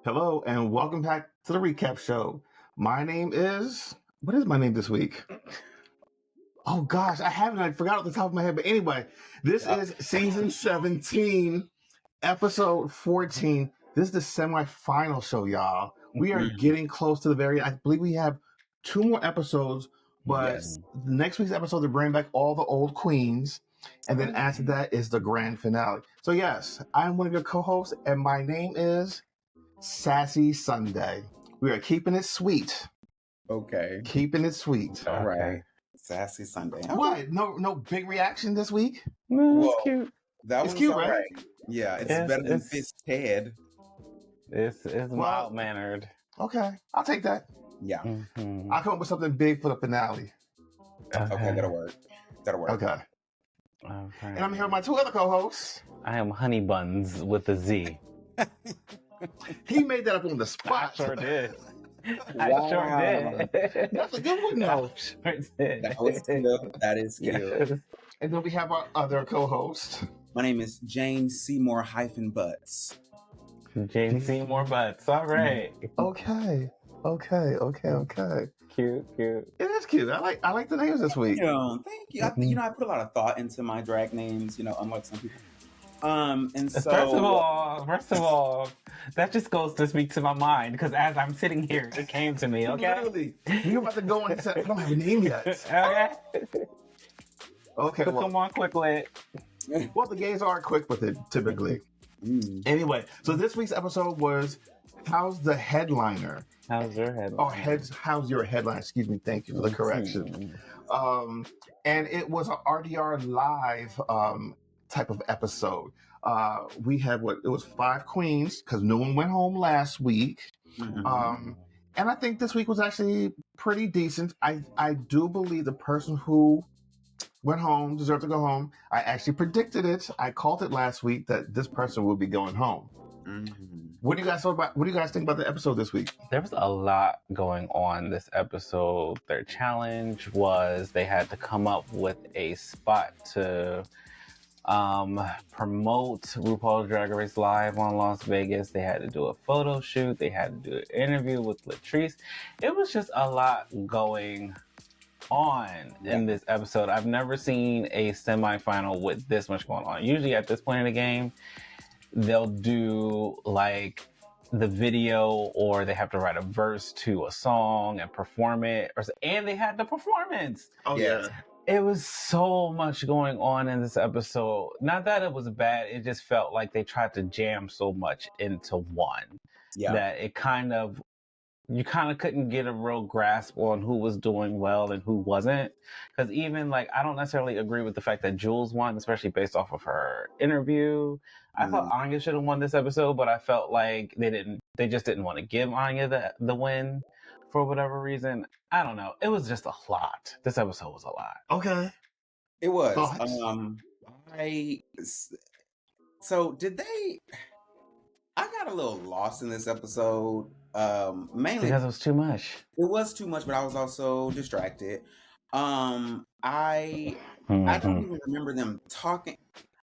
Hello and welcome back to the recap show. My name is what is my name this week? Oh gosh, I forgot off the top of my head. But anyway, this is season 17, episode 14. This is the semi-final show, y'all. We are getting close to the very. I believe we have 2 more episodes, but next week's episode to bring back all the old queens, and then after that is the grand finale. So yes, I'm one of your co-hosts, and my name is Sassy Sunday. We are keeping it sweet. Okay. Keeping it sweet. All right. Sassy Sunday. What? No big reaction this week? No, it's cute. That It's was cute, all right? Yeah, it's better than Fist Head. It's mild mannered. Okay, I'll take that. Yeah. Mm-hmm. I'll come up with something big for the finale. Okay, that'll work. Okay. And I'm here with my 2 other co-hosts. I am Honey Buns with a Z. He made that up on the spot. I sure did. Wow. I sure did. That's a good one, though. Sure did. That is cute. And then we have our other co-host. My name is James Seymour -Butts. Jane Seymour Butts. All right. Okay. Cute. It is cute. I like the names this week. Thank you. I put a lot of thought into my drag names, unlike some people. And so First of all, that just goes to speak to my mind because as I'm sitting here, it came to me. Okay, Literally, you're about to go and say, I don't have a name yet. Okay, Put them on quickly. Well, the gays are quick with it typically. Anyway, so this week's episode was "How's the Headliner?" How's your headline? Oh, how's your headline? Excuse me. Thank you for the correction. And it was an RDR live type of episode. We had it was 5 queens because no one went home last week. And I think this week was actually pretty decent. I do believe the person who went home deserved to go home. I actually predicted it. I called it last week that this person will be going home. What do you guys think about the episode this week? There was a lot going on this episode. Their challenge was they had to come up with a spot to promote RuPaul Drag Race Live on Las Vegas. They had to do a photo shoot. They had to do an interview with Latrice. It was just a lot going on in this episode. I've never seen a semifinal with this much going on. Usually at this point in the game, they'll do like the video or they have to write a verse to a song and perform it. And they had the performance. Oh, yeah. It was so much going on in this episode. Not that it was bad. It just felt like they tried to jam so much into one that you kind of couldn't get a real grasp on who was doing well and who wasn't. Because even I don't necessarily agree with the fact that Jules won, especially based off of her interview. I thought Anya should have won this episode, but I felt like they just didn't want to give Anya the win for whatever reason. I don't know. It was just a lot. This episode was a lot. Okay. It was. I got a little lost in this episode. Mainly because it was too much. It was too much, but I was also distracted. I don't even remember them talking.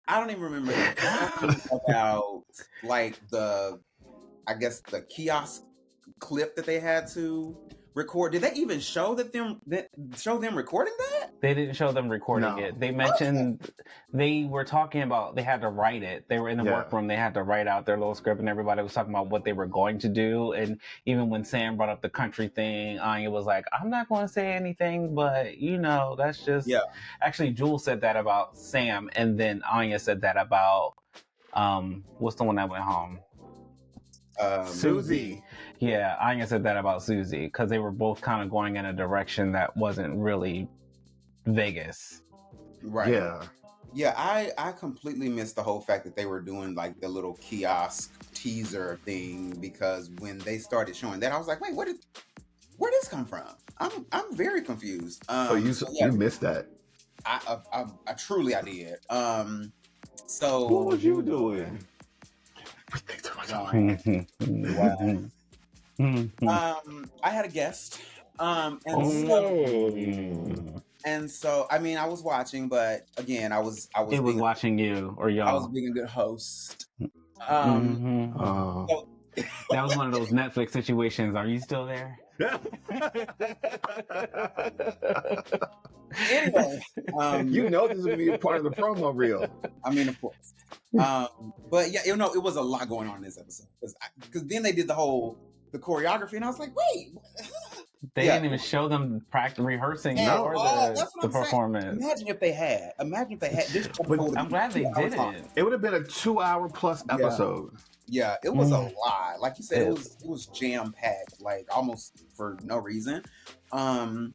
I don't even remember them talking about the kiosk clip that they had to record. Did they even show them recording that? They didn't show them recording it. They mentioned they were talking about they had to write it. They were in the workroom. They had to write out their little script, and everybody was talking about what they were going to do. And even when Sam brought up the country thing, Anya was like, "I'm not going to say anything, but that's just." Yeah. Actually, Jules said that about Sam, and then Anya said that about what's the one that went home? Susie. Yeah, Anya said that about Susie because they were both kind of going in a direction that wasn't really Vegas. Right. Yeah, I completely missed the whole fact that they were doing the little kiosk teaser thing, because when they started showing that, I was like, wait, where'd this come from? I'm very confused. You missed that. I truly did. So what was you doing? I had a guest. And so I mean, I was watching, but again, I was watching you or y'all. I was being a good host. That was one of those Netflix situations. Are you still there? Anyway, you know this is going to be a part of the promo reel. I mean, of course. But yeah, it was a lot going on in this episode because then they did the choreography, and I was like, wait. They didn't even show them rehearsing for the performance. Imagine if they had. This I'm glad they didn't. It would have been a 2-hour plus episode. Yeah, it was a lot. Like you said, it was jam packed, like almost for no reason. And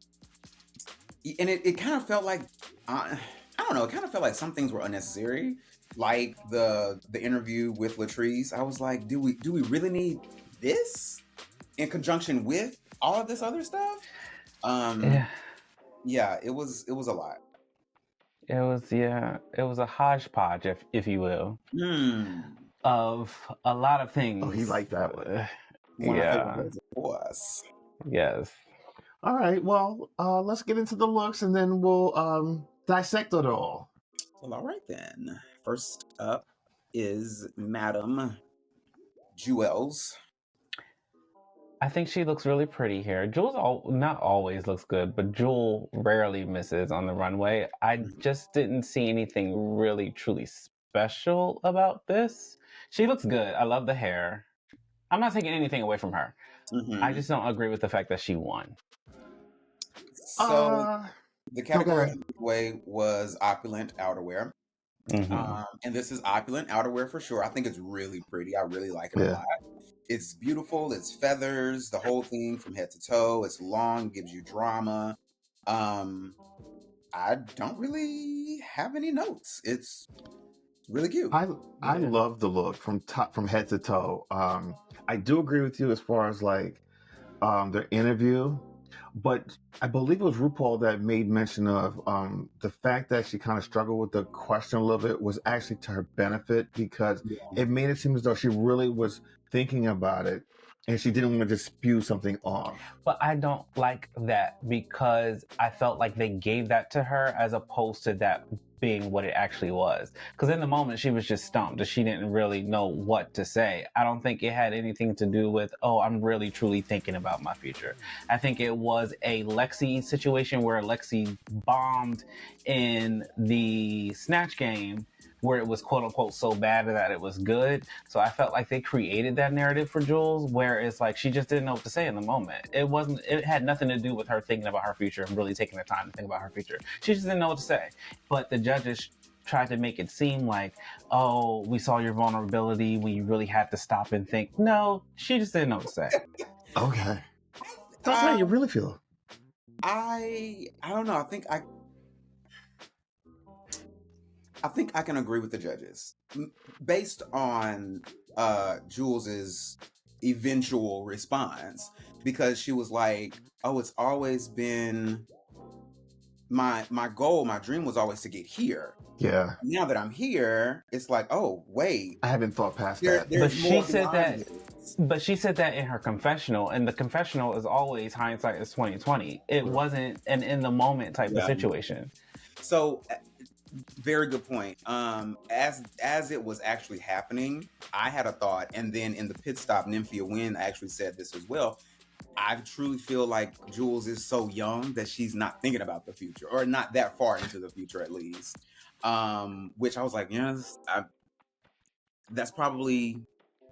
it kind of felt like I don't know. It kind of felt like some things were unnecessary, like the interview with Latrice. I was like, do we really need this in conjunction with all of this other stuff? Yeah, it was a lot. It was a hodgepodge, if you will, of a lot of things. Oh, he liked that one. Of course. Yes. All right. Well, let's get into the looks, and then we'll dissect it all. Well, all right then. First up is Madame Jewels. I think she looks really pretty here. Jules not always looks good, but Jewel rarely misses on the runway. I just didn't see anything really truly special about this. She looks good. I love the hair. I'm not taking anything away from her. I just don't agree with the fact that she won. So the category way was opulent outerwear. And this is opulent outerwear for sure. I think it's really pretty. I really like it a lot. It's beautiful. It's feathers, the whole thing from head to toe. It's long, gives you drama. I don't really have any notes. It's really cute. I love the look from head to toe. I do agree with you as far as like their interview, but I believe it was RuPaul that made mention of the fact that she kind of struggled with the question a little bit was actually to her benefit, because it made it seem as though she really was thinking about it and she didn't want to just spew something off. But I don't like that, because I felt like they gave that to her as opposed to that being what it actually was. Because in the moment, she was just stumped. She didn't really know what to say. I don't think it had anything to do with, oh, I'm really truly thinking about my future. I think it was a Lexi situation where Lexi bombed in the Snatch Game, where it was quote unquote so bad that it was good. So I felt like they created that narrative for Jules, where it's like she just didn't know what to say in the moment. It had nothing to do with her thinking about her future and really taking the time to think about her future. She just didn't know what to say. But the judges tried to make it seem like, oh, we saw your vulnerability when you really had to stop and think. No, she just didn't know what to say. Okay. That's how you really feel. I don't know. I think I can agree with the judges based on Jules's eventual response, because she was like, "Oh, it's always been my goal, my dream was always to get here. Yeah. Now that I'm here, it's like, oh wait, I haven't thought past that." But she said that. But she said that in her confessional, and the confessional is always hindsight is 2020. It wasn't an in the moment type of situation. So. Very good point. As it was actually happening, I had a thought, and then in the pit stop, Nymphia Wynn actually said this as well. I truly feel like Jules is so young that she's not thinking about the future, or not that far into the future at least. Which I was like, that's probably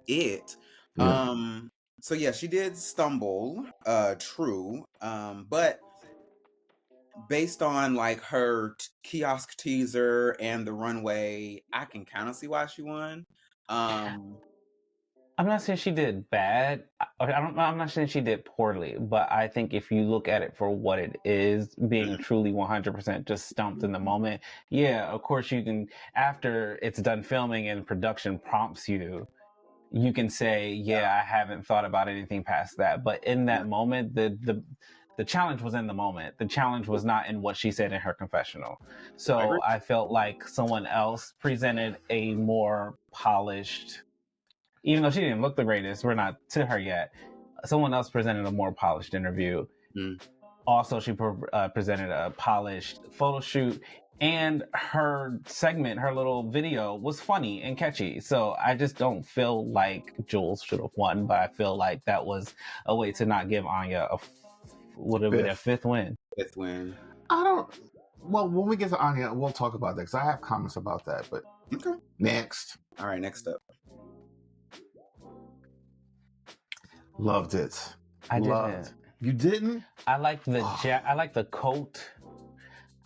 it. Yeah. So yeah, she did stumble, true. But based on like her kiosk teaser and the runway, I can kind of see why she won. I'm not saying she did bad. I'm not saying she did poorly, but I think if you look at it for what it is, being truly 100% just stumped in the moment, yeah, of course you can, after it's done filming and production prompts you, you can say, yeah, I haven't thought about anything past that. But in that moment, the challenge was in the moment. The challenge was not in what she said in her confessional. So I felt like someone else presented a more polished, even though she didn't look the greatest, we're not to her yet. Someone else presented a more polished interview. Also, she presented a polished photo shoot. And her segment, her little video was funny and catchy. So I just don't feel like Jules should have won, but I feel like that was a way to not give Anya a fifth win. Fifth win. Well, when we get to Anya, we'll talk about that because I have comments about that. But okay. Next. All right, next up. Loved it. I didn't. You didn't? I like I like the coat.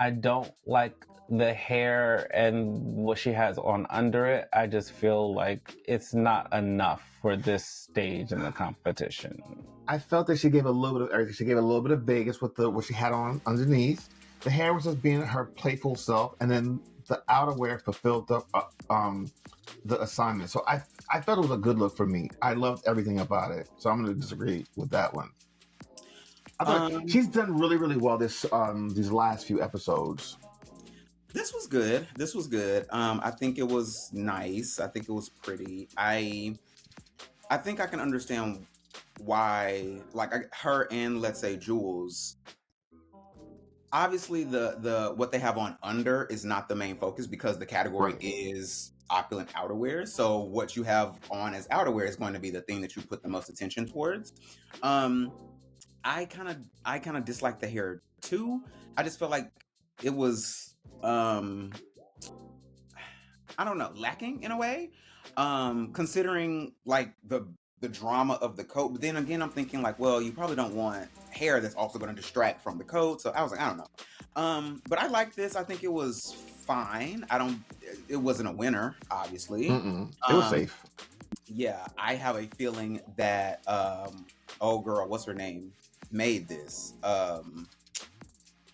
I don't like the hair and what she has on under it. I just feel like it's not enough for this stage in the competition. I felt that she gave a little bit of everything. She gave a little bit of Vegas with what she had on underneath. The hair was just being her playful self, and then the outerwear fulfilled the assignment. So I felt it was a good look for me. I loved everything about it. So I'm going to disagree with that one. I thought she's done really, really well these last few episodes. This was good. I think it was nice. I think it was pretty. I think I can understand why, like, her and, let's say, Jules. Obviously, the what they have on under is not the main focus because the category is opulent outerwear. So what you have on as outerwear is going to be the thing that you put the most attention towards. I kind of dislike the hair too. I just felt like it was I don't know, lacking in a way. Considering like the drama of the coat. But then again, I'm thinking like, well, you probably don't want hair that's also going to distract from the coat. So I was like, I don't know. But I like this. I think it was fine. It wasn't a winner, obviously. It was safe. Yeah, I have a feeling that oh girl, what's her name? Made this.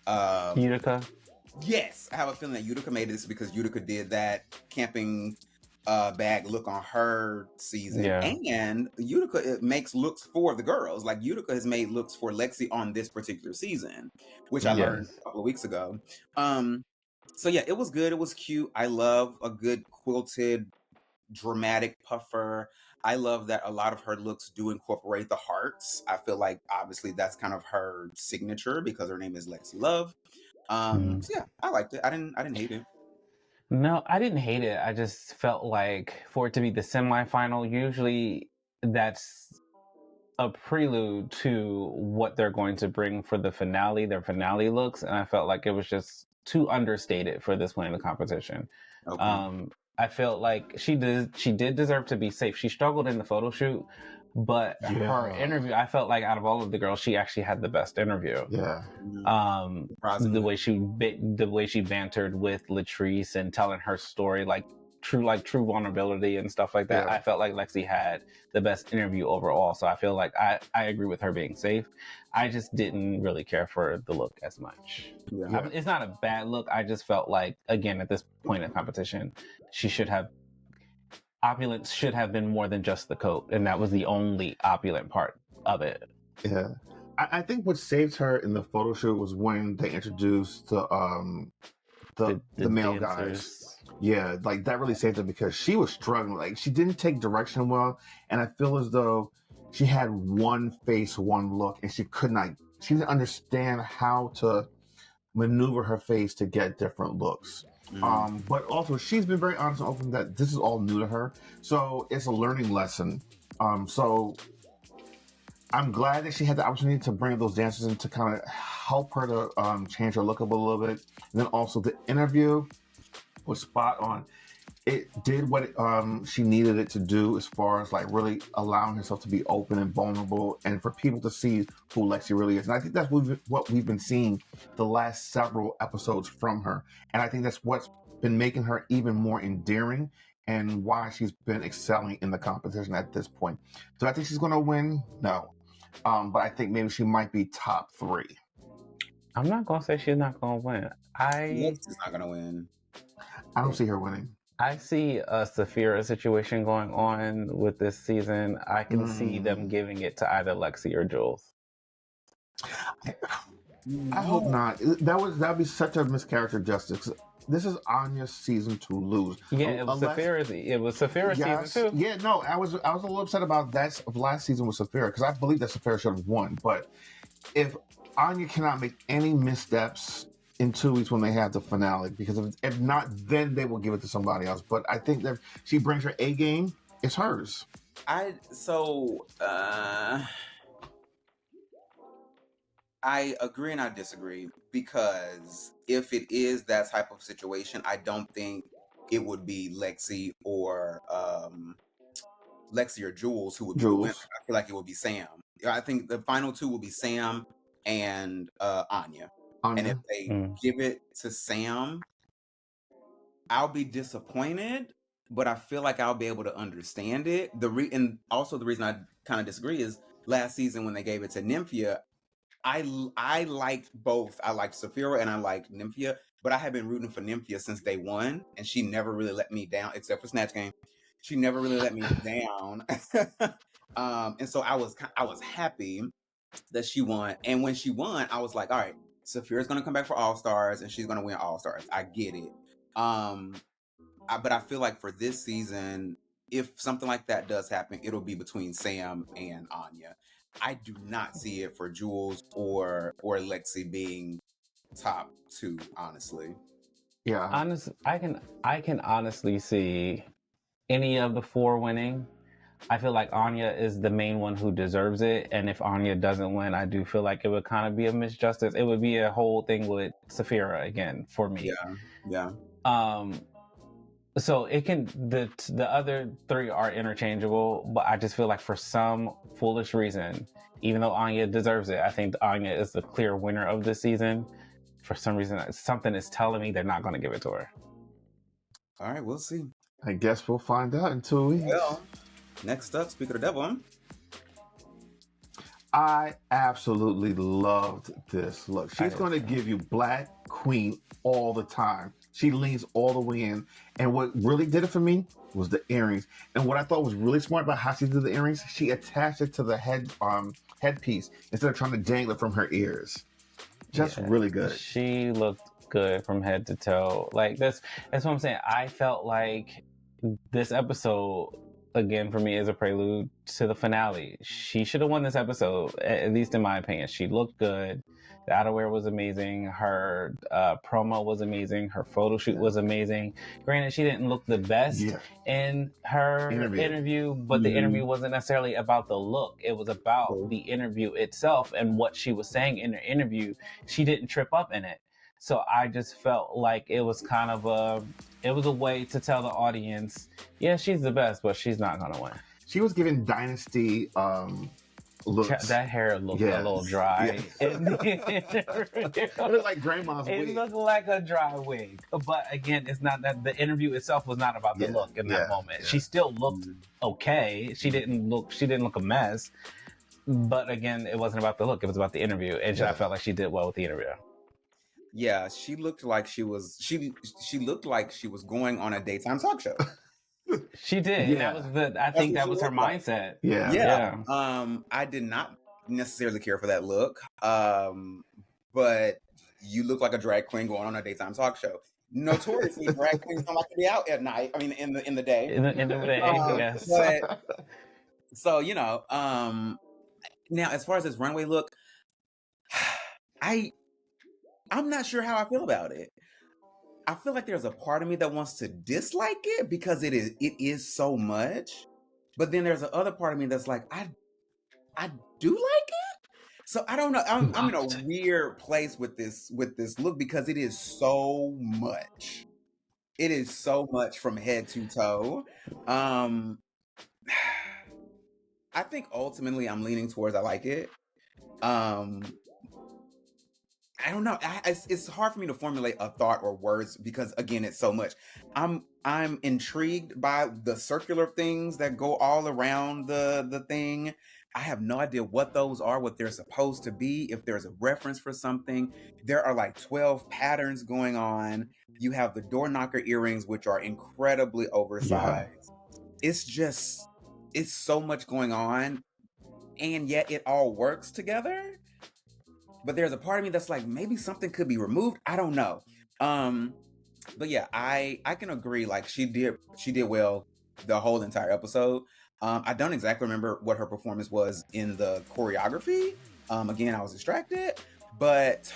Utica? Yes, I have a feeling that Utica made this because Utica did that camping bag look on her season. Yeah. And Utica makes looks for the girls. Like Utica has made looks for Lexi on this particular season, which I learned a couple of weeks ago. So yeah, it was good. It was cute. I love a good quilted dramatic puffer. I love that a lot of her looks do incorporate the hearts. I feel like obviously that's kind of her signature because her name is Lexi Love. So yeah, I liked it. I didn't hate it. No, I didn't hate it. I just felt like for it to be the semifinal, usually that's a prelude to what they're going to bring for the finale, their finale looks, and I felt like it was just too understated for this point in the competition. Okay. I felt like she did deserve to be safe. She struggled in the photo shoot, but her interview, I felt like out of all of the girls, she actually had the best interview. Yeah. The way she bantered with Latrice and telling her story, like true vulnerability and stuff like that. Yeah. I felt like Lexi had the best interview overall. So I feel like I agree with her being safe. I just didn't really care for the look as much. Yeah. It's not a bad look. I just felt like, again, at this point in competition, opulence should have been more than just the coat. And that was the only opulent part of it. Yeah. I think what saved her in the photo shoot was when they introduced the male guys. Yeah, like that really saved her because she was struggling. Like she didn't take direction well, and I feel as though she had one face, one look, and she didn't understand how to maneuver her face to get different looks. But also she's been very honest and open that this is all new to her, so it's a learning lesson. So I'm glad that she had the opportunity to bring those dancers in to kind of help her to change her look up a little bit. And then also the interview was spot on. It did what she needed it to do as far as like really allowing herself to be open and vulnerable and for people to see who Lexi really is. And I think that's what we've been seeing the last several episodes from her. And I think that's what's been making her even more endearing and why she's been excelling in the competition at this point. So I think she's going to win? No. But I think maybe she might be top 3. I'm not going to say she's not going to win. Lexi's not going to win. I don't see her winning. I see a Saphira situation going on with this season. I can see them giving it to either Lexi or Jules. I hope not. That would be such a mischaracter justice. This is Anya's season to lose. Yeah, it was Saphira's season too. Yeah, no, I was a little upset about that last season with Saphira because I believe that Saphira should have won. But if Anya cannot make any missteps in 2 weeks when they have the finale, because if not, then they will give it to somebody else. But I think that she brings her A game. It's hers. I agree and I disagree, because if it is that type of situation, I don't think it would be Lexi or Jules who would be the winner. I feel like it would be Sam. I think the final 2 will be Sam and Anya. And if they give it to Sam, I'll be disappointed, but I feel like I'll be able to understand it. And also the reason I kind of disagree is last season when they gave it to Nymphia, I liked both. I liked Sapphira and I liked Nymphia, but I have been rooting for Nymphia since day one, and she never really let me down, except for Snatch Game. She never really let me down. And so I was happy that she won. And when she won, I was like, all right, Sapphira's going to come back for All Stars and she's going to win All Stars. I get it. But I feel like for this season, if something like that does happen, it'll be between Sam and Anya. I do not see it for Jules or Lexi being top 2, honestly. Yeah. I can honestly see any of the 4 winning. I feel like Anya is the main one who deserves it, and if Anya doesn't win, I do feel like it would kind of be a misjustice. It would be a whole thing with Sapphira again for me. Yeah. So it can the other 3 are interchangeable, but I just feel like for some foolish reason, even though Anya deserves it, I think Anya is the clear winner of this season. For some reason, something is telling me they're not going to give it to her. All right, we'll see. I guess we'll find out in 2 weeks. Well, next up, Speak of the Devil. I absolutely loved this. Look, she's going to give you Black Queen all the time. She leans all the way in. And what really did it for me was the earrings. And what I thought was really smart about how she did the earrings, she attached it to the headpiece instead of trying to dangle it from her ears. Just really good. She looked good from head to toe. Like that's what I'm saying. I felt like this episode, again, for me, is a prelude to the finale. She should have won this episode, at least in my opinion. She looked good. The outerwear was amazing. Her promo was amazing. Her photo shoot was amazing. Granted, she didn't look the best in her interview, but the interview wasn't necessarily about the look. It was about the interview itself and what she was saying in her interview. She didn't trip up in it. So I just felt like it was kind of a way to tell the audience, yeah, she's the best, but she's not going to win. She was giving Dynasty looks. That hair looked a little dry. It looked like grandma's wig. It looked like a dry wig. But again, it's not that the interview itself was not about the look in that moment. Yeah. She still looked okay. She didn't look a mess. But again, it wasn't about the look. It was about the interview. And I felt like she did well with the interview. Yeah, she looked like she was going on a daytime talk show. She did. Yeah. I think that was her mindset. Yeah. I did not necessarily care for that look. But you look like a drag queen going on a daytime talk show. Notoriously, drag queens don't like to be out at night. I mean, in the day. In the day, yes. But, so now as far as this runway look, I'm not sure how I feel about it. I feel like there's a part of me that wants to dislike it because it is so much. But then there's another part of me that's like, I do like it. So I don't know. I'm in a weird place with this look because it is so much. It is so much from head to toe. I think ultimately I'm leaning towards I like it. I don't know. It's hard for me to formulate a thought or words because again, it's so much. I'm intrigued by the circular things that go all around the thing. I have no idea what those are, what they're supposed to be, if there's a reference for something. There are like 12 patterns going on. You have the door knocker earrings, which are incredibly oversized. Yeah. It's so much going on, and yet it all works together. But there's a part of me that's like, maybe something could be removed. I don't know. But yeah, I can agree. Like she did well the whole entire episode. I don't exactly remember what her performance was in the choreography. Again, I was distracted, But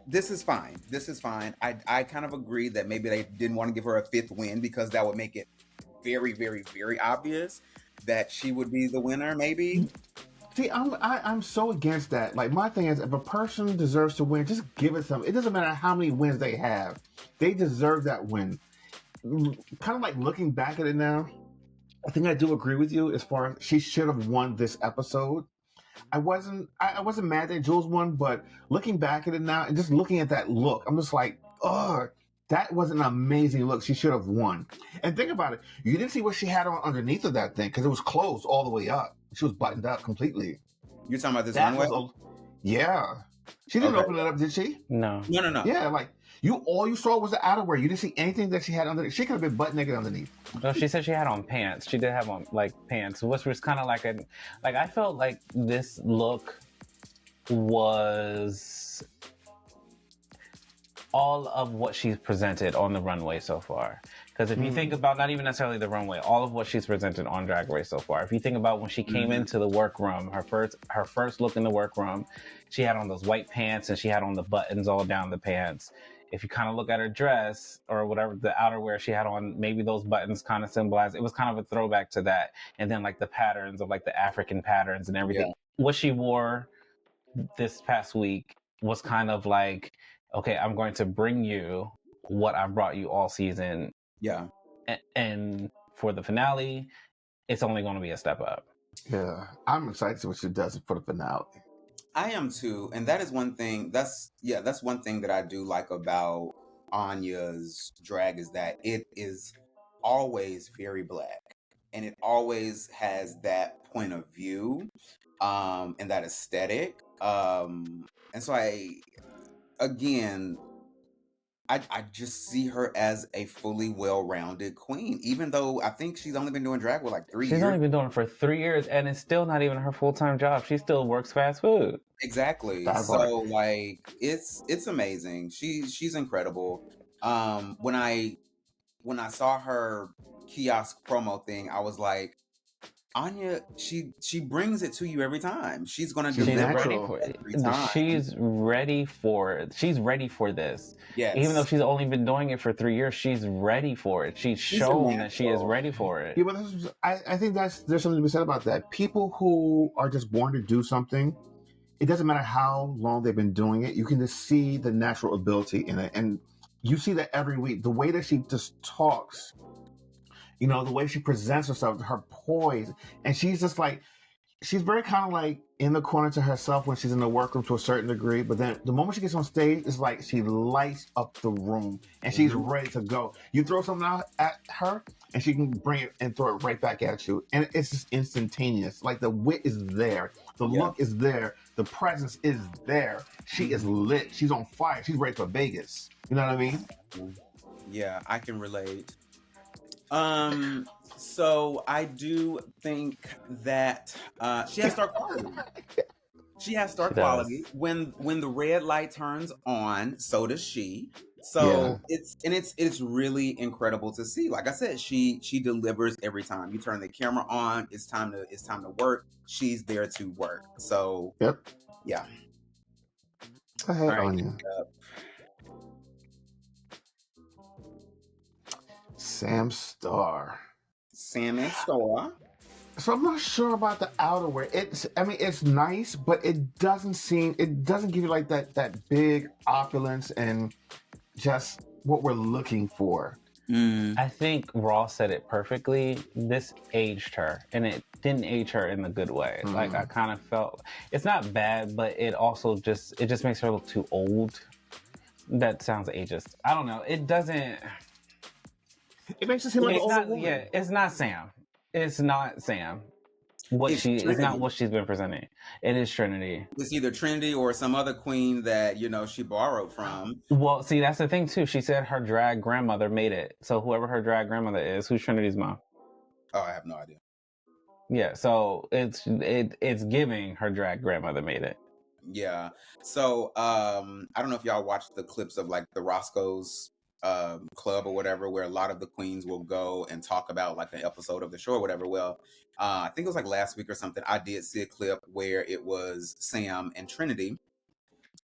this is fine. This is fine. I kind of agree that maybe they didn't want to give her a fifth win because that would make it very, very, very obvious that she would be the winner, maybe. See, I'm so against that. Like, my thing is, if a person deserves to win, just give it some. It doesn't matter how many wins they have; they deserve that win. Kind of like looking back at it now, I think I do agree with you as far as she should have won this episode. I wasn't mad that Jules won, but looking back at it now and just looking at that look, I'm just like, ugh, that was an amazing look. She should have won. And think about it, you didn't see what she had on underneath of that thing because it was closed all the way up. She was buttoned up completely. You're talking about this That runway? Yeah. She didn't Okay. open it up, did she? No. No. Yeah, like all you saw was the outerwear. You didn't see anything that she had underneath. She could have been butt naked underneath. No, she said she had on pants. She did have on like pants, which was kind of like I felt like this look was all of what she's presented on the runway so far. Because if you think about not even necessarily the runway, all of what she's presented on Drag Race so far. If you think about when she came into the workroom, her first look in the workroom, she had on those white pants and she had on the buttons all down the pants. If you kind of look at her dress or whatever the outerwear she had on, maybe those buttons kind of symbolize, it was kind of a throwback to that. And then like the patterns of like the African patterns and everything. Yeah. What she wore this past week was kind of like, okay, I'm going to bring you what I've brought you all season. Yeah. And for the finale, it's only going to be a step up. Yeah. I'm excited to see what she does for the finale. I am too. And that is one thing. That's one thing that I do like about Anya's drag is that it is always very Black. And it always has that point of view and that aesthetic. And so I just see her as a fully well-rounded queen, even though I think she's only been doing drag for like 3 years. She's only been doing it for 3 years, and it's still not even her full-time job. She still works fast food. Exactly. So like, it's amazing. She's incredible. When I saw her kiosk promo thing, I was like, Anya, she brings it to you every time. She's gonna deliver ready for it. Every time. She's ready for it. She's ready for this. Yes. Even though she's only been doing it for 3 years, she's ready for it. She's shown that she is ready for it. Yeah, but I think there's something to be said about that. People who are just born to do something, it doesn't matter how long they've been doing it. You can just see the natural ability in it, and you see that every week. The way that she just talks. You know, the way she presents herself, her poise. And she's just like, she's very kind of like in the corner to herself when she's in the workroom to a certain degree. But then the moment she gets on stage, it's like she lights up the room and she's ready to go. You throw something out at her and she can bring it and throw it right back at you. And it's just instantaneous. Like the wit is there. The look is there. The presence is there. She is lit. She's on fire. She's ready for Vegas. You know what I mean? Yeah, I can relate. So I do think that she has star quality. She has star quality. When the red light turns on, so does she. So it's really incredible to see. Like I said, she delivers every time. You turn the camera on, it's time to work. She's there to work. So yeah. Go ahead, Anya. Sam Star. Sammy Star. So I'm not sure about the outerwear. It's nice, but it doesn't give you like that big opulence and just what we're looking for. I think Ross said it perfectly. This aged her, and it didn't age her in the good way. Like I kind of felt it's not bad, but it also just makes her look too old. That sounds ageist. I don't know. It doesn't. It makes it seem like an older woman. Yeah, it's not Sam. It's not Sam. It's not what she's been presenting. It is Trinity. It's either Trinity or some other queen that, she borrowed from. Well, see, that's the thing too. She said her drag grandmother made it. So whoever her drag grandmother is, who's Trinity's mom? Oh, I have no idea. Yeah, so it's giving her drag grandmother made it. Yeah. So I don't know if y'all watched the clips of like the Roscoe's club or whatever, where a lot of the queens will go and talk about like an episode of the show or whatever. Well, I think it was like last week or something. I did see a clip where it was Sam and Trinity.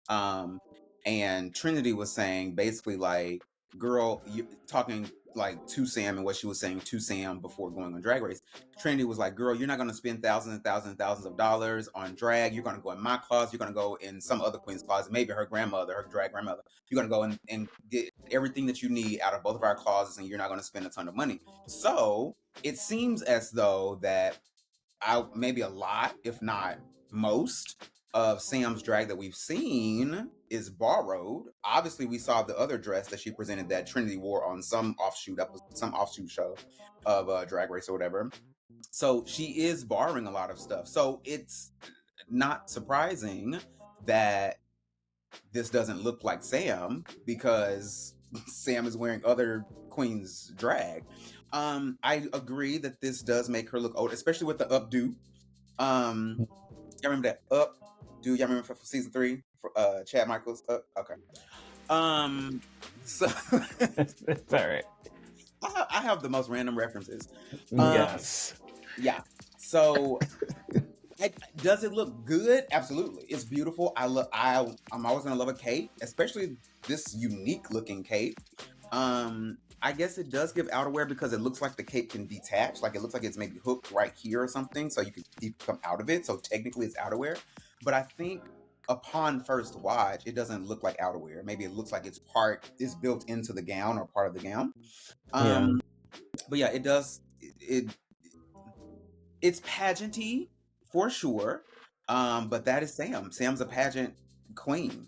And Trinity was saying basically like, girl, you talking like to Sam and what she was saying to Sam before going on Drag Race. Trinity was like, girl, you're not going to spend thousands and thousands and thousands of dollars on drag. You're going to go in my closet. You're going to go in some other queen's closet, maybe her grandmother, her drag grandmother. You're going to go and get everything that you need out of both of our closets, and you're not going to spend a ton of money. So it seems as though that maybe a lot, if not most, of Sam's drag that we've seen is borrowed. Obviously, we saw the other dress that she presented that Trinity wore on some offshoot show of Drag Race or whatever. So she is borrowing a lot of stuff. So it's not surprising that this doesn't look like Sam, because Sam is wearing other queens' drag. I agree that this does make her look old, especially with the updo. Y'all remember that updo? Y'all remember for season 3 for Chad Michaels? Okay. So It's all right. I have the most random references. Yes. Yeah. So does it look good? Absolutely. It's beautiful. I'm always gonna love a cape, especially this unique looking cape. I guess it does give outerwear because it looks like the cape can detach. Like it looks like it's maybe hooked right here or something, so you can come out of it. So technically it's outerwear. But I think upon first watch, it doesn't look like outerwear. Maybe it looks like it's built into the gown or part of the gown. But yeah, it does. It's pageanty for sure. But that is Sam. Sam's a pageant queen.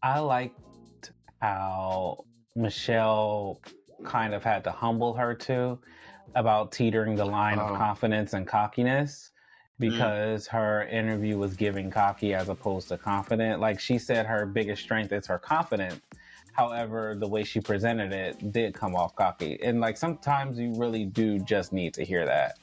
I liked how Michelle kind of had to humble her too about teetering the line of confidence and cockiness, because her interview was giving cocky as opposed to confident. Like she said her biggest strength is her confidence. However, the way she presented it did come off cocky. And like sometimes you really do just need to hear that.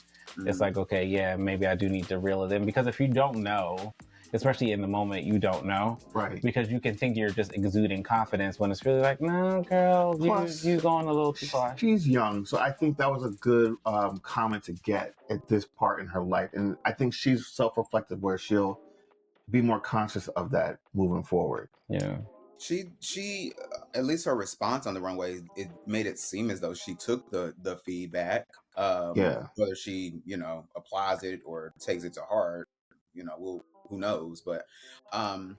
It's like, okay, yeah, maybe I do need to reel it in, because if you don't know, especially in the moment, you don't know. Right. Because you can think you're just exuding confidence when it's really like, no, girl, you're going a little too far. She's young, so I think that was a good comment to get at this part in her life. And I think she's self-reflective where she'll be more conscious of that moving forward. Yeah. She at least her response on the runway, it made it seem as though she took the feedback. Whether she, applies it or takes it to heart, who knows? But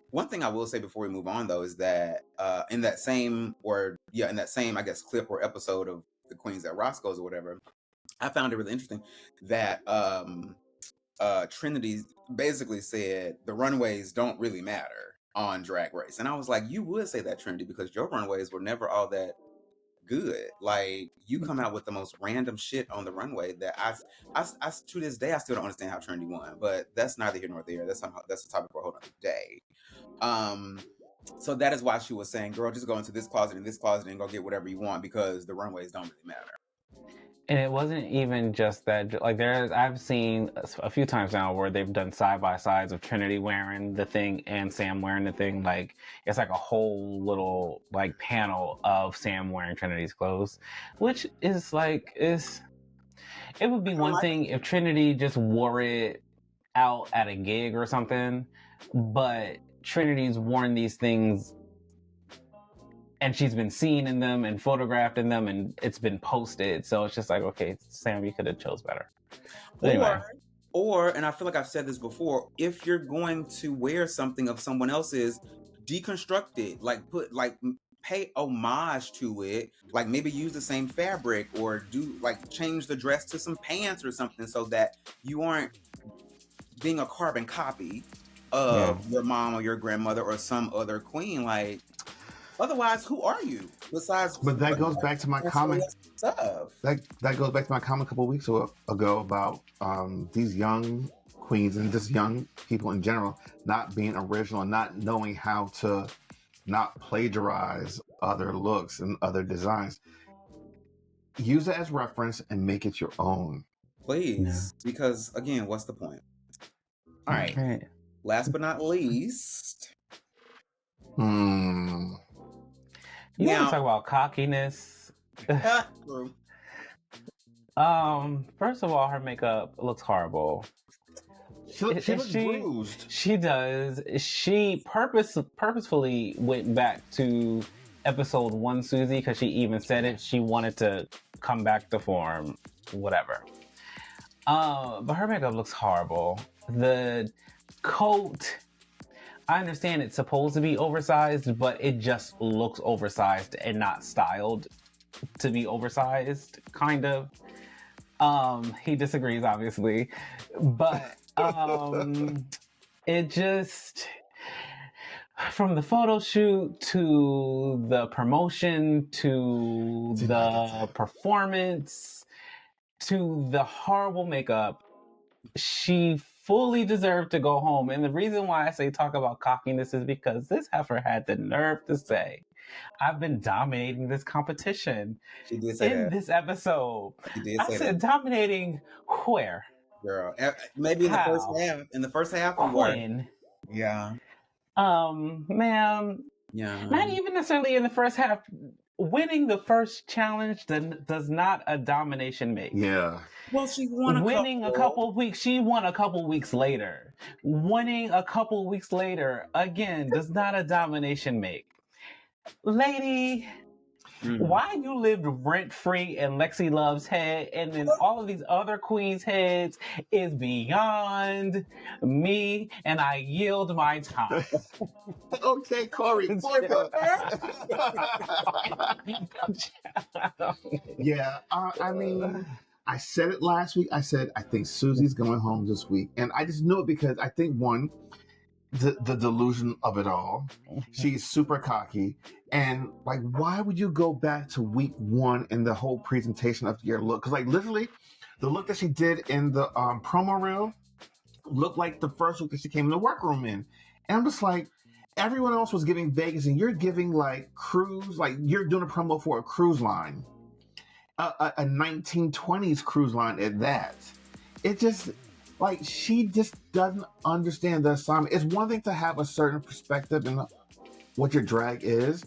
one thing I will say before we move on though is that in that same, I guess, clip or episode of the Queens at Roscoe's or whatever, I found it really interesting that Trinity basically said the runways don't really matter on Drag Race. And I was like, you would say that, Trinity, because your runways were never all that good. Like, you come out with the most random shit on the runway that I to this day I still don't understand how Trinity won, but that's neither here nor there. That's a topic for a whole other day. So that is why she was saying, girl, just go into this closet and this closet and go get whatever you want, because the runways don't really matter. And it wasn't even just that. Like I've seen a few times now where they've done side by sides of Trinity wearing the thing and Sam wearing the thing. Like it's like a whole little like panel of Sam wearing Trinity's clothes, which is like it would be one thing if Trinity just wore it out at a gig or something, but Trinity's worn these things. And she's been seen in them and photographed in them, and it's been posted. So it's just like, okay, Sam, you could have chose better. But anyway. Or, and I feel like I've said this before, if you're going to wear something of someone else's, deconstruct it. Pay homage to it. Like maybe use the same fabric, or change the dress to some pants or something, so that you aren't being a carbon copy of your mom or your grandmother or some other queen. Like, otherwise, who are you? Besides, but that goes back to my comment. That goes back to my comment a couple of weeks ago about these young queens and just young people in general not being original and not knowing how to not plagiarize other looks and other designs. Use it as reference and make it your own, please. Because again, what's the point? All right. Last but not least. You want to Now, talk about cockiness? true. First of all, her makeup looks horrible. She looks bruised. She does. She purposefully went back to episode 1 Susie, because she even said it. She wanted to come back to form, whatever. But her makeup looks horrible. The coat, I understand it's supposed to be oversized, but it just looks oversized and not styled to be oversized, kind of. He disagrees, obviously, but it just, from the photo shoot to the promotion to the performance to the horrible makeup, she fully deserved to go home. And the reason why I say talk about cockiness is because this heifer had the nerve to say, I've been dominating this competition. She did say that. This episode. She did I say said, that. Dominating where? Girl, maybe in the first half. In the first half, we were. When? Yeah. Ma'am. Yeah. Not even necessarily in the first half. Winning the first challenge does not a domination make. Yeah. Well, she won a couple weeks. She won a couple weeks later. Winning a couple weeks later, again, does not a domination make. Lady, why you lived rent-free in Lexi Love's head and then all of these other queens' heads is beyond me, and I yield my time. Okay, Corey. Yeah, I mean, I said it last week. I said, I think Susie's going home this week. And I just knew it because I think, one, the delusion of it all. She's super cocky. And, like, why would you go back to week 1 in the whole presentation of your look? Because, like, literally, the look that she did in the promo reel looked like the first look that she came in the workroom in. And I'm just like, everyone else was giving Vegas, and you're giving, like, cruise, like, you're doing a promo for a cruise line. A 1920s cruise line at that. It just, like, she just doesn't understand the assignment. It's one thing to have a certain perspective in what your drag is,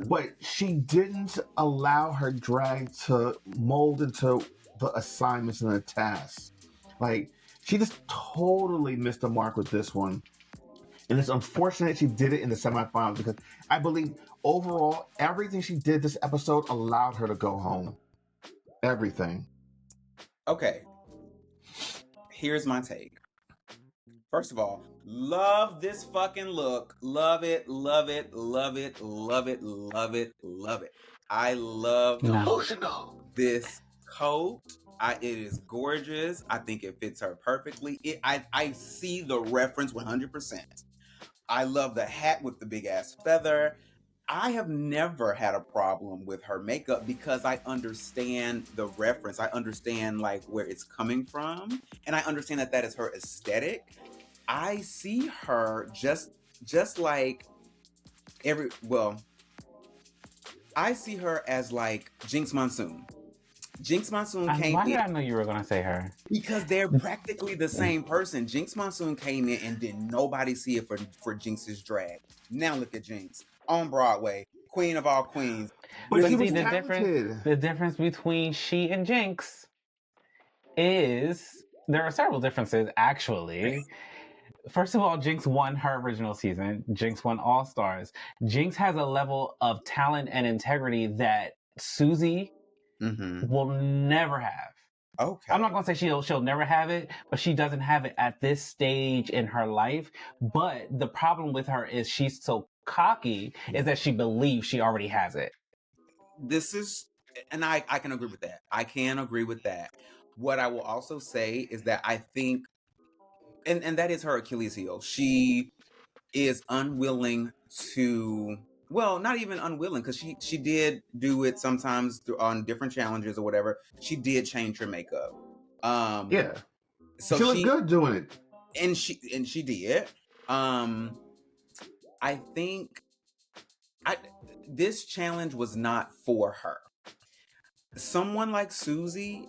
but she didn't allow her drag to mold into the assignments and the tasks. Like, she just totally missed the mark with this one. And it's unfortunate she did it in the semifinals, because I believe overall, everything she did this episode allowed her to go home. Everything. Okay. Here's my take. First of all, love this fucking look. Love it, love it, love it, love it, love it, love it. I love this coat. It is gorgeous. I think it fits her perfectly. I see the reference 100%. I love the hat with the big ass feather. I have never had a problem with her makeup because I understand the reference. I understand, like, where it's coming from, and I understand that is her aesthetic. I see her just like I see her as like Jinx Monsoon. Jinx Monsoon came Why in. did I know you were going to say her? Because they're practically the same person. Jinx Monsoon came in and didn't nobody see it for Jinx's drag. Now look at Jinx on Broadway, queen of all queens. But see, was talented. The difference between she and Jinx is there are several differences, actually. First of all, Jinx won her original season. Jinx won All Stars. Jinx has a level of talent and integrity that Susie will never have. Okay. I'm not going to say she'll never have it, but she doesn't have it at this stage in her life. But the problem with her is she's so cocky, is that she believes she already has it. This is, and I can agree with that. I can agree with that. What I will also say is that I think, and that is her Achilles heel. She is unwilling to, well, not even unwilling, because she did do it sometimes on different challenges or whatever. She did change her makeup. Yeah. So she looked good doing it. And she did. I think this challenge was not for her. Someone like Susie,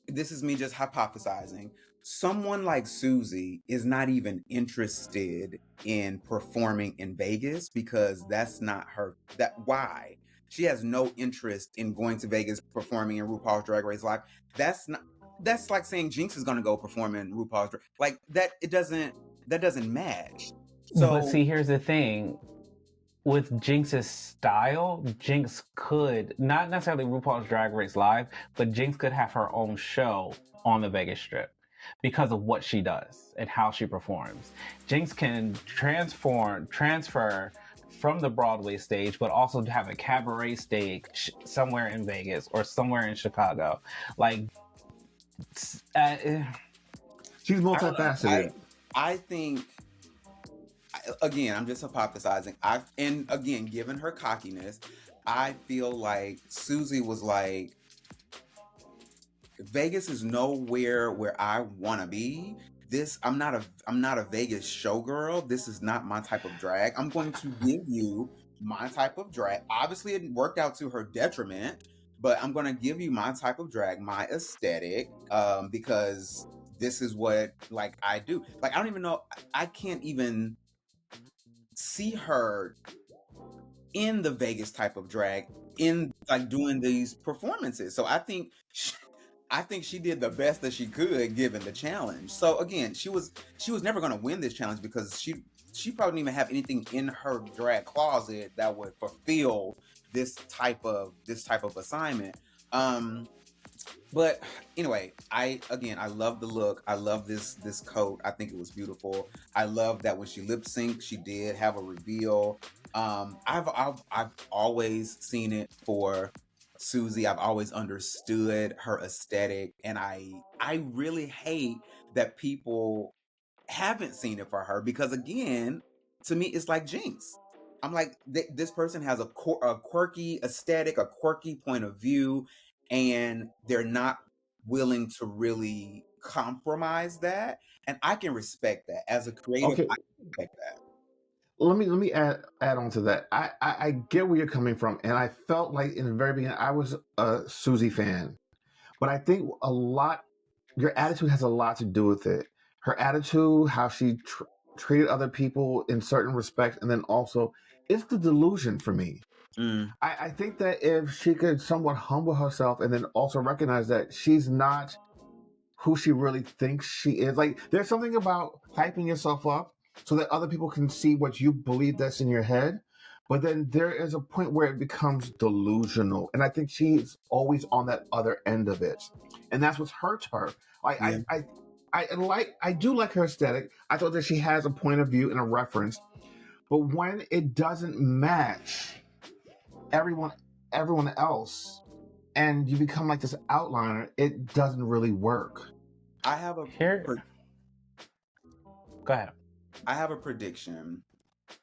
this is me just hypothesizing, someone like Susie is not even interested in performing in Vegas because that's not her. Why? she has no interest in going to Vegas performing in RuPaul's Drag Race Live. That's like saying Jinx is going to go perform in RuPaul's like that. That doesn't match. So, but see, here's the thing. With Jinx's style, Jinx could, not necessarily RuPaul's Drag Race Live, but Jinx could have her own show on the Vegas Strip because of what she does and how she performs. Jinx can transfer from the Broadway stage, but also have a cabaret stage somewhere in Vegas or somewhere in Chicago. Like, she's multifaceted. I think, again, I'm just hypothesizing. And again, given her cockiness, I feel like Susie was like, Vegas is nowhere where I want to be. I'm not a Vegas showgirl. This is not my type of drag. I'm going to give you my type of drag. Obviously, it worked out to her detriment, but I'm going to give you my type of drag, my aesthetic, because this is what like I do. Like, I don't even know. I can't even see her in the Vegas type of drag in like doing these performances. So I think she did the best that she could given the challenge. So again, she was never going to win this challenge because she probably didn't even have anything in her drag closet that would fulfill this type of assignment. But anyway, I love the look. I love this coat. I think it was beautiful. I love that when she lip synced, she did have a reveal. I've always seen it for Susie. I've always understood her aesthetic, and I really hate that people haven't seen it for her because, again, to me, it's like Jinx. I'm like, this person has a quirky aesthetic, a quirky point of view, and they're not willing to really compromise that. And I can respect that as a creative. Okay. I can respect that. Let me add on to that. I get where you're coming from, and I felt like in the very beginning I was a Susie fan, but I think your attitude has a lot to do with it. Her attitude, how she treated other people in certain respects, and then also it's the delusion for me. I think that if she could somewhat humble herself and then also recognize that she's not who she really thinks she is. Like, there's something about hyping yourself up so that other people can see what you believe that's in your head. But then there is a point where it becomes delusional. And I think she's always on that other end of it. And that's what hurts her. Like, Yeah. I do like her aesthetic. I thought that she has a point of view and a reference. But when it doesn't match everyone else, and you become like this outliner, it doesn't really work. I have a Go ahead. I have a prediction.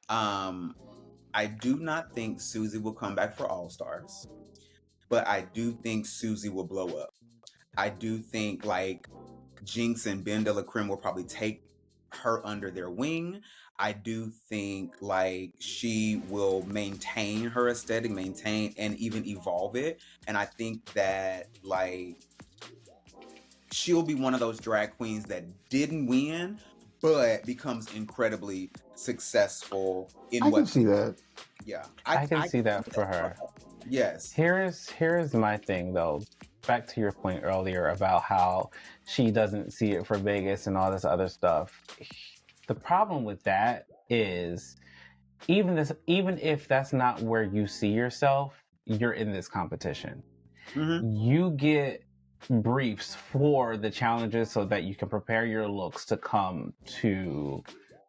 I do not think Susie will come back for All Stars, but I do think Susie will blow up. I do think like Jinx and Ben de la Creme will probably take her under their wing. I do think like she will maintain her aesthetic, maintain and even evolve it. And I think that like she'll be one of those drag queens that didn't win, but becomes incredibly successful in I can see that. Yeah. I can see that for her. Yes. Here's my thing though. Back to your point earlier about how she doesn't see it for Vegas and all this other stuff. The problem with that is even if that's not where you see yourself, you're in this competition. Mm-hmm. You get briefs for the challenges so that you can prepare your looks to come to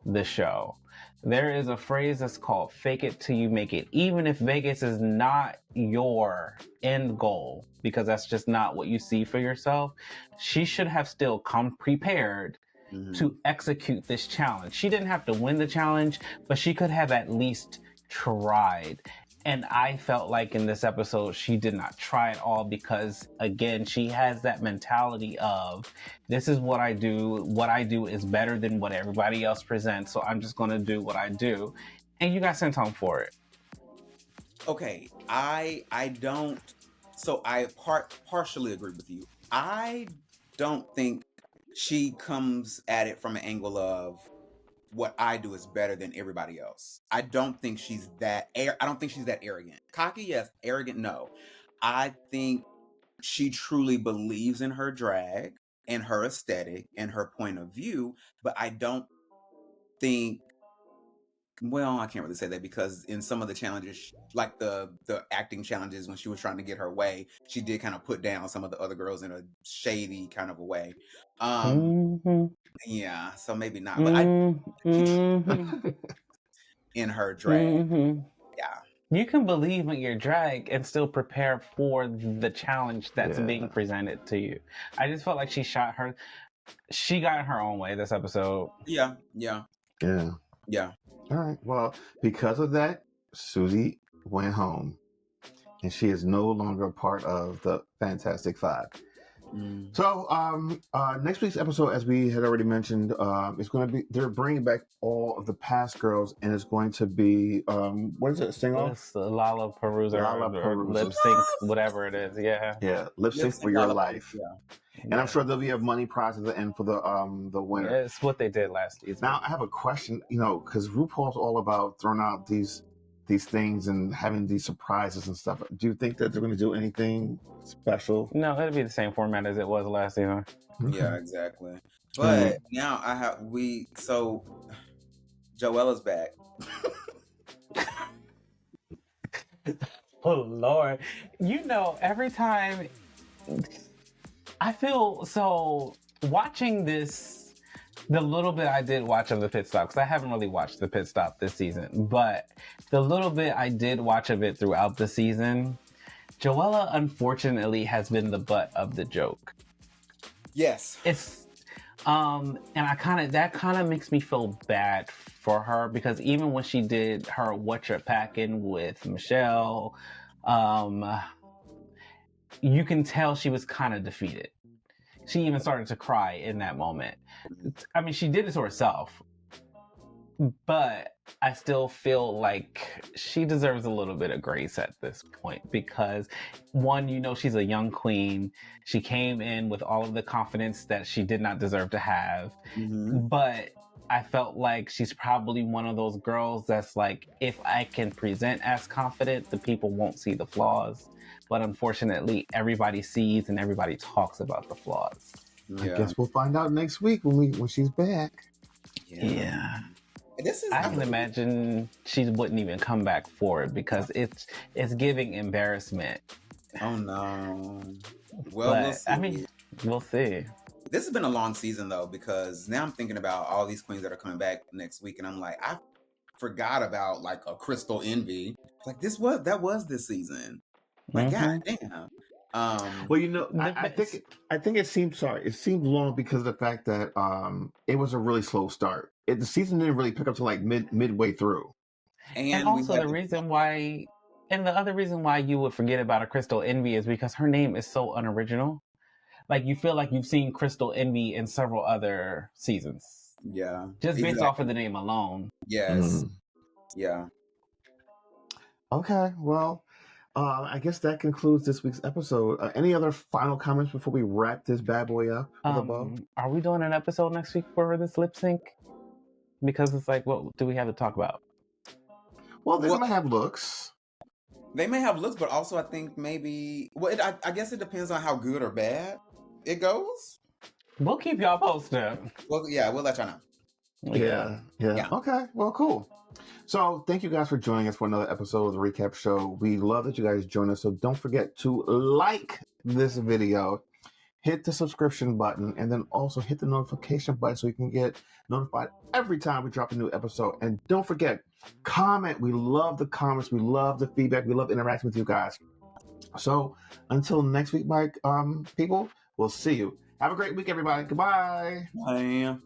the show. There is a phrase that's called fake it till you make it. Even if Vegas is not your end goal, because that's just not what you see for yourself, she should have still come prepared to execute this challenge. She didn't have to win the challenge, but she could have at least tried. And I felt like in this episode, she did not try at all because, again, she has that mentality of, this is what I do. What I do is better than what everybody else presents, so I'm just going to do what I do. And you got sent home for it. Okay, I don't... So I partially agree with you. I don't think she comes at it from an angle of, what I do is better than everybody else. I don't think she's that arrogant. Cocky, yes. Arrogant, no. I think she truly believes in her drag and her aesthetic and her point of view, but I don't think, well, I can't really say that, because in some of the challenges, like the acting challenges, when she was trying to get her way, she did kind of put down some of the other girls in a shady kind of a way. Yeah, so maybe not, but in her drag. Yeah. You can believe in your drag and still prepare for the challenge that's being presented to you. I just felt like she got her own way this episode. Yeah. All right. Well, because of that, Susie went home, and she is no longer a part of the Fantastic Five. So next week's episode, as we had already mentioned, is going to be, they're bringing back all of the past girls, and it's going to be what is it, sing off? It's Lollapalooza or lip sync, whatever it is. Yeah, lip sync for your life. And I'm sure there'll be a money prize at the end for the winner. Yeah, it's what they did last season. Now I have a question, because RuPaul's all about throwing out these things and having these surprises and stuff. Do you think that they're going to do anything special? No, it'll be the same format as it was last season. Okay. Yeah, exactly. But now so Joella's back. Oh Lord. Every time I feel so watching this, the little bit I did watch of the pit stop, because I haven't really watched the pit stop this season, but the little bit I did watch of it throughout the season, Joella unfortunately has been the butt of the joke. Yes. It's and that kind of makes me feel bad for her, because even when she did her What You're Packing with Michelle, you can tell she was kind of defeated. She even started to cry in that moment. I mean, she did it to herself, but I still feel like she deserves a little bit of grace at this point, because one, she's a young queen. She came in with all of the confidence that she did not deserve to have. But I felt like she's probably one of those girls that's like, if I can present as confident, the people won't see the flaws. But unfortunately, everybody sees and everybody talks about the flaws. I guess we'll find out next week when she's back. Yeah. I can imagine she wouldn't even come back for it, because it's giving embarrassment. Oh no. Well, but, we'll see. I mean, we'll see. This has been a long season though, because now I'm thinking about all these queens that are coming back next week, and I'm like, I forgot about like a Crystal Envy. Like that was this season. Like, God damn. Well, I think it seemed long because of the fact that it was a really slow start. The season didn't really pick up to like midway through. And also the other reason why you would forget about a Crystal Envy is because her name is so unoriginal. Like, you feel like you've seen Crystal Envy in several other seasons. Yeah. Just based off of the name alone. Yes. Yeah. Okay, well, I guess that concludes this week's episode. Any other final comments before we wrap this bad boy up? Are we doing an episode next week for this lip sync? Because it's like, what do we have to talk about? Well, they're gonna have looks. They may have looks, but also I think maybe. Well, I guess it depends on how good or bad it goes. We'll keep y'all posted. Well, yeah, we'll let y'all know. Yeah. Okay. Well, cool. So thank you guys for joining us for another episode of the Recap Show. We love that you guys join us. So don't forget to like this video, hit the subscription button, and then also hit the notification button so you can get notified every time we drop a new episode. And don't forget, comment. We love the comments. We love the feedback. We love interacting with you guys. So until next week, people, we'll see you. Have a great week, everybody. Goodbye. Bye.